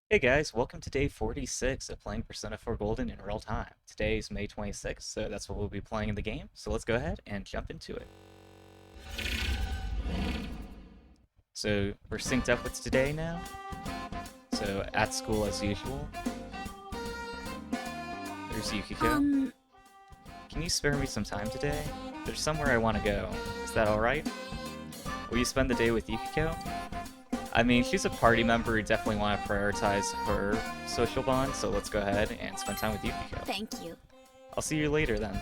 Hey guys, welcome to day 46 of playing Persona 4 Golden in real time. Today is May 26th, so that's what we'll be playing in the game. So let's go ahead and jump into it. So we're synced up with today now. So at school as usual. There's Yukiko. Um, Can you spare me some time today? There's somewhere I want to go. Is that alright? Will you spend the day with Yukiko? I mean, she's a party member. We definitely want to prioritize her social bond, so let's go ahead and spend time with Yukiko. thank you. I'll see you later then.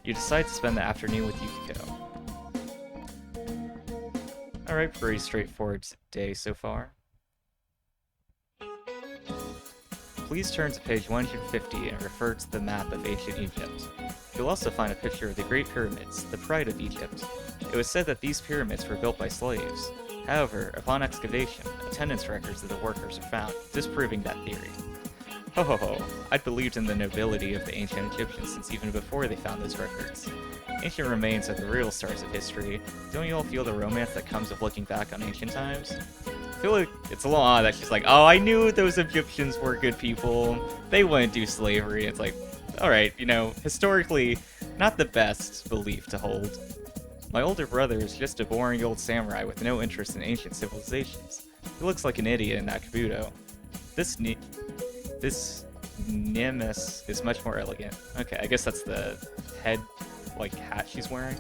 You decide to spend the afternoon with Yukiko. Alright, pretty straightforward day so far. Please turn to page 150 and refer to the map of ancient Egypt. You'll also find a picture of the Great Pyramids, the pride of Egypt. It was said that these pyramids were built by slaves. However, upon excavation, attendance records of the workers are found, disproving that theory. Ho ho ho, I'd believed in the nobility of the ancient Egyptians since even before they found those records. Ancient remains are the real stars of history. Don't you all feel the romance that comes of looking back on ancient times? I feel like it's a little odd that she's like, oh, I knew those Egyptians were good people. They wouldn't do slavery. It's like, alright, historically, not the best belief to hold. My older brother is just a boring old samurai with no interest in ancient civilizations. He looks like an idiot in that kabuto. This Nemes is much more elegant. Okay, I guess that's the head, hat she's wearing.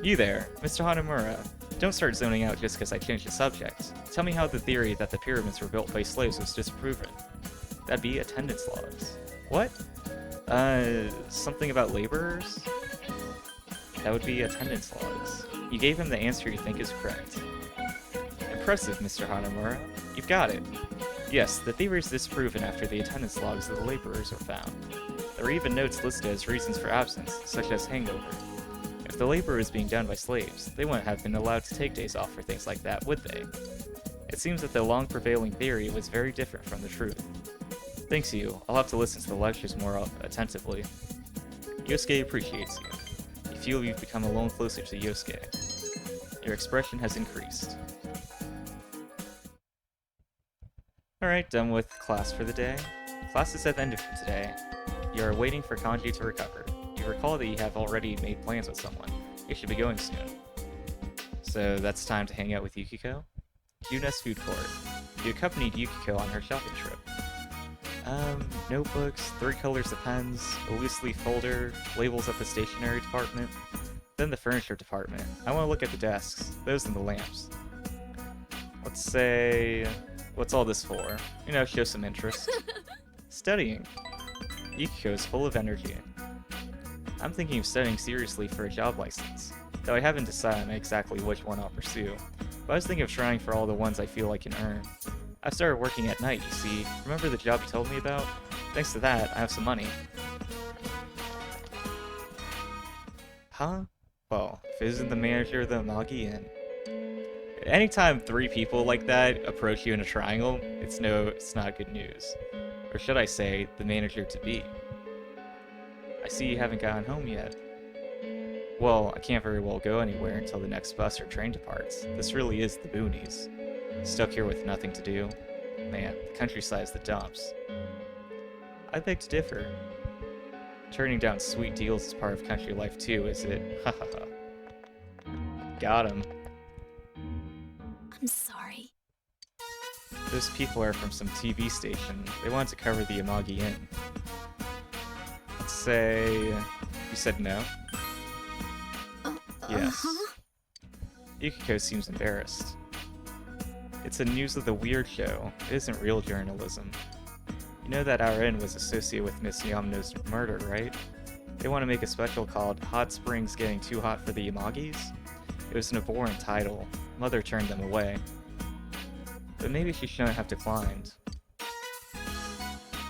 You there, Mr. Hanamura. Don't start zoning out just because I changed the subject. Tell me how the theory that the pyramids were built by slaves was disproven. That'd be attendance logs. What? Something about laborers? That would be attendance logs. You gave him the answer you think is correct. Impressive, Mr. Hanamura. You've got it. Yes, the theory is disproven after the attendance logs of the laborers were found. There are even notes listed as reasons for absence, such as hangover. If the labor was being done by slaves, they wouldn't have been allowed to take days off for things like that, would they? It seems that the long prevailing theory was very different from the truth. Thanks you. I'll have to listen to the lectures more attentively. Yosuke appreciates you. You feel you've become a little closer to Yosuke. Your expression has increased. Alright, done with class for the day. Class is have ended for today. You are waiting for Kanji to recover. You recall that you have already made plans with someone. You should be going soon. So that's time to hang out with Yukiko. Yuna's food court. You accompanied Yukiko on her shopping trip. Notebooks, 3 colors of pens, a loose leaf folder, labels at the stationery department, then the furniture department. I want to look at the desks, those and the lamps. Let's say... What's all this for? Show some interest. Studying. Yukiko is full of energy. I'm thinking of studying seriously for a job license, though I haven't decided on exactly which one I'll pursue, but I was thinking of trying for all the ones I feel I can earn. I've started working at night, you see. Remember the job you told me about? Thanks to that, I have some money. Huh? Well, if it isn't the manager of the Amagi Inn. Anytime 3 people like that approach you in a triangle, it's not good news. Or should I say, the manager-to-be. I see you haven't gotten home yet. Well, I can't very well go anywhere until the next bus or train departs. This really is the boonies. Stuck here with nothing to do. Man, the countryside's the dumps. I beg to differ. Turning down sweet deals is part of country life too, is it? Ha ha ha. Got him. I'm sorry. Those people are from some TV station. They wanted to cover the Amagi Inn. Let's say... You said no? Yes. Uh-huh. Yukiko seems embarrassed. It's a News of the Weird show. It isn't real journalism. You know that our inn was associated with Miss Yamano's murder, right? They want to make a special called Hot Springs Getting Too Hot for the Yamagis? It was an abhorrent title. Mother turned them away. But maybe she shouldn't have declined.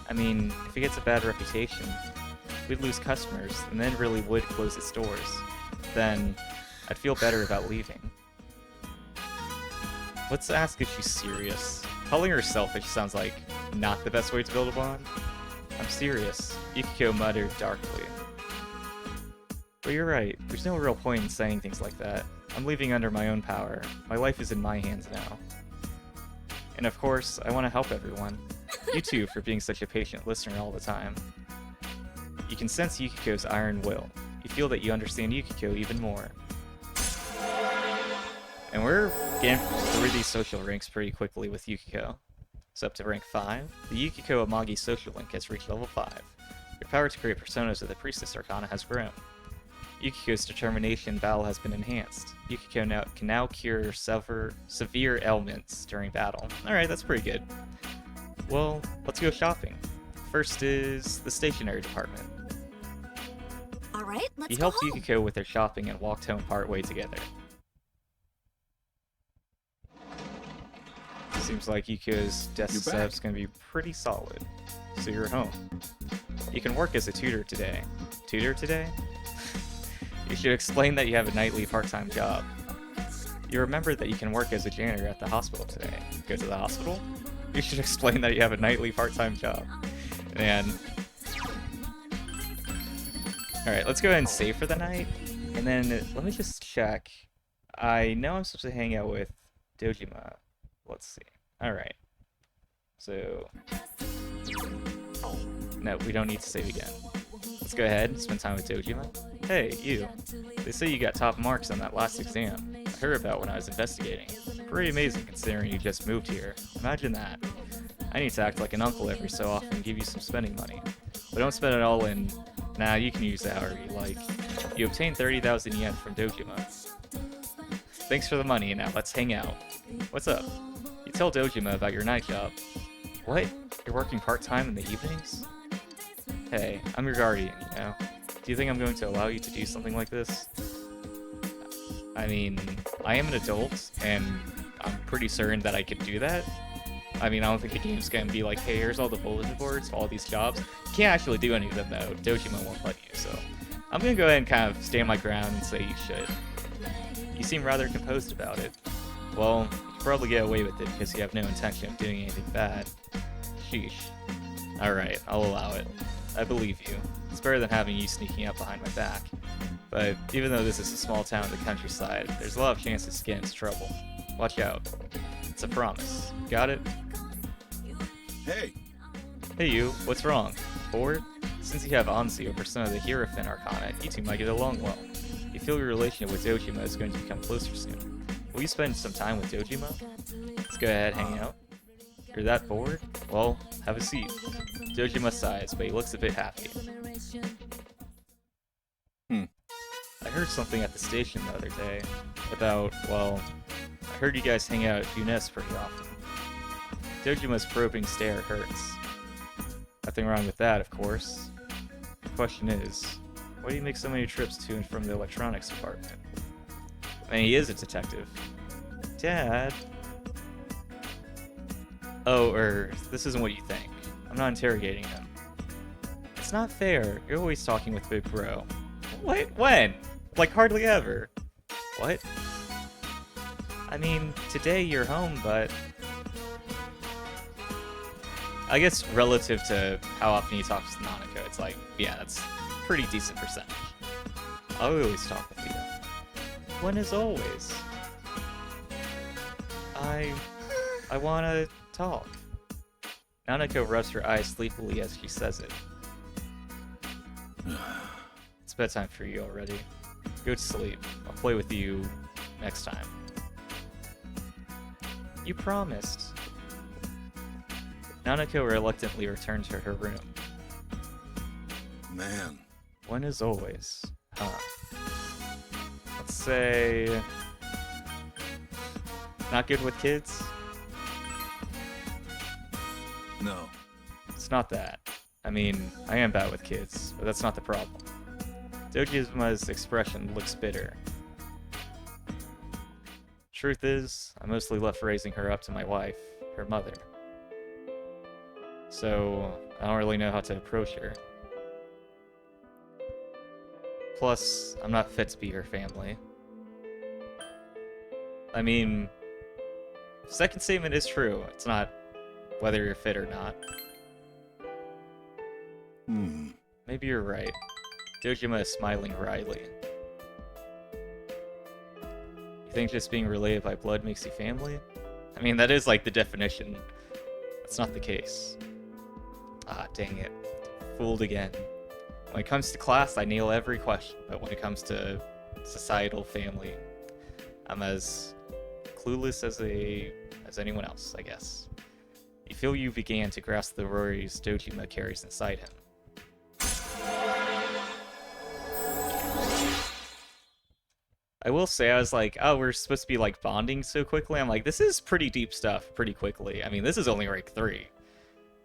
I mean, if it gets a bad reputation, we'd lose customers, and then really would close its doors. Then, I'd feel better about leaving. Let's ask if she's serious. Calling her selfish sounds like not the best way to build a bond. I'm serious, Yukiko muttered darkly. But you're right, there's no real point in saying things like that. I'm leaving under my own power. My life is in my hands now. And of course, I want to help everyone. You too for being such a patient listener all the time. You can sense Yukiko's iron will. You feel that you understand Yukiko even more. And we're getting through these social ranks pretty quickly with Yukiko. So up to rank 5, the Yukiko Amagi social link has reached level 5. Your power to create personas of the Priestess Arcana has grown. Yukiko's determination in battle has been enhanced. Yukiko can now cure severe ailments during battle. Alright, that's pretty good. Well, let's go shopping. First is the stationery department. Alright, let's He go helped home. Yukiko with their shopping and walked home partway together. Seems like Yukiko's desk setup's gonna be pretty solid. So you're home. You can work as a tutor today. Tutor today? You should explain that you have a nightly part-time job. You remember that you can work as a janitor at the hospital today. Go to the hospital? You should explain that you have a nightly part-time job. And alright, let's go ahead and save for the night. And then let me just check. I know I'm supposed to hang out with Dojima. Let's see. Alright. So no, we don't need to save again. Let's go ahead and spend time with Dojima. Hey, you. They say you got top marks on that last exam. I heard about when I was investigating. Pretty amazing considering you just moved here. Imagine that. I need to act like an uncle every so often and give you some spending money. But don't spend it all in... Nah, you can use it however you like. You obtained 30,000 yen from Dojima. Thanks for the money, and now let's hang out. What's up? You tell Dojima about your night job. What? You're working part-time in the evenings? Hey, I'm your guardian, you know? Do you think I'm going to allow you to do something like this? I mean, I am an adult, and I'm pretty certain that I could do that. I mean, I don't think the game's gonna be like, hey, here's all the bulletin boards for all these jobs. You can't actually do any of them, though. Dojima won't let you, so... I'm gonna go ahead and kind of stand my ground and say you should. You seem rather composed about it. Well, you can probably get away with it because you have no intention of doing anything bad. Sheesh. Alright, I'll allow it. I believe you. It's better than having you sneaking up behind my back. But even though this is a small town in the countryside, there's a lot of chances to get into trouble. Watch out. It's a promise. Got it? Hey! Hey you, what's wrong? Bored? Since you have Anzi or Persona of the Hierophant Arcana, you two might get along well. You feel your relationship with Dojima is going to become closer soon. Will you spend some time with Dojima? Let's go ahead, hang out. You're that bored? Well, have a seat. Dojima sighs, but he looks a bit happy. I heard something at the station the other day about, well, I heard you guys hang out at Funes pretty often. Dojima's probing stare hurts. Nothing wrong with that, of course. The question is, why do you make so many trips to and from the electronics department? I mean, he is a detective. Dad? Oh, this isn't what you think. I'm not interrogating him. It's not fair. You're always talking with Big Bro. What? When? Like, hardly ever. What? I mean, today you're home, but... I guess relative to how often he talks to Nanako, it's like, yeah, that's a pretty decent percentage. I always talk with you. When is always? I wanna talk. Nanako rubs her eyes sleepily as she says it. It's bedtime for you already. Go to sleep. I'll play with you next time. You promised. Nanako reluctantly returned to her room. Man. When as always. Huh. Let's say... Not good with kids? No. It's not that. I mean, I am bad with kids, but that's not the problem. Dojima's expression looks bitter. Truth is, I mostly left raising her up to my wife, her mother. So, I don't really know how to approach her. Plus, I'm not fit to be her family. I mean, second statement is true. It's not whether you're fit or not. Maybe you're right. Dojima is smiling wryly. You think just being related by blood makes you family? I mean, that is like the definition. That's not the case. Ah, dang it. Fooled again. When it comes to class, I nail every question, but when it comes to societal family, I'm as clueless as anyone else, I guess. You feel you began to grasp the worries Dojima carries inside him. I will say, I was like, oh, we're supposed to be like bonding so quickly. I'm like, this is pretty deep stuff pretty quickly. I mean, this is only rank 3.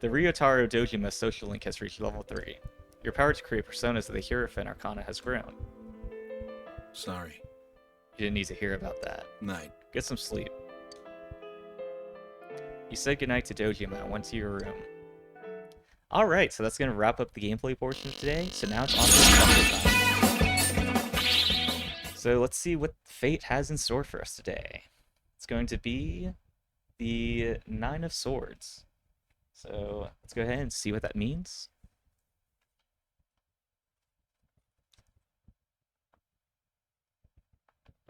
The Ryotaro Dojima social link has reached level 3. Your power to create personas of the Hierophant Arcana has grown. Sorry. You didn't need to hear about that. Night. Get some sleep. You said goodnight to Dojima and went to your room. Alright, so that's going to wrap up the gameplay portion of today. So now it's on to the time. So let's see what fate has in store for us today. It's going to be the 9 of Swords. So let's go ahead and see what that means.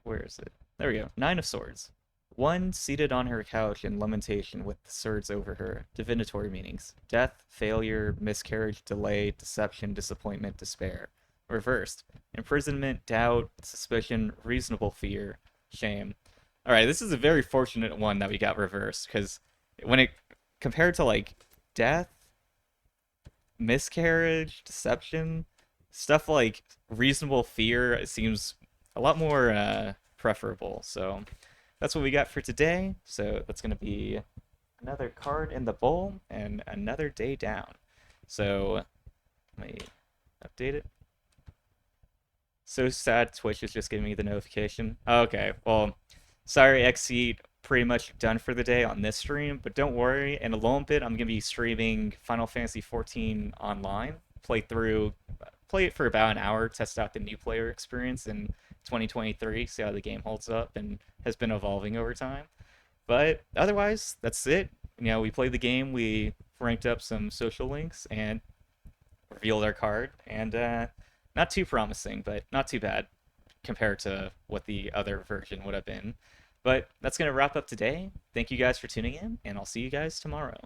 Where is it? There we go. 9 of Swords. One seated on her couch in lamentation with the swords over her. Divinatory meanings. Death, failure, miscarriage, delay, deception, disappointment, despair. Reversed. Imprisonment, doubt, suspicion, reasonable fear, shame. Alright, this is a very fortunate one that we got reversed, because when it compared to like death, miscarriage, deception, stuff like reasonable fear, it seems a lot more preferable. So that's what we got for today. So that's going to be another card in the bowl and another day down. So let me update it. So sad Twitch is just giving me the notification. Okay, well, sorry XC, pretty much done for the day on this stream, but don't worry, in a little bit I'm going to be streaming Final Fantasy XIV online, play it for about an hour, test out the new player experience in 2023, see how the game holds up and has been evolving over time. But otherwise, that's it. You know, we played the game, we ranked up some social links, and revealed our card, and not too promising, but not too bad compared to what the other version would have been. But that's going to wrap up today. Thank you guys for tuning in, and I'll see you guys tomorrow.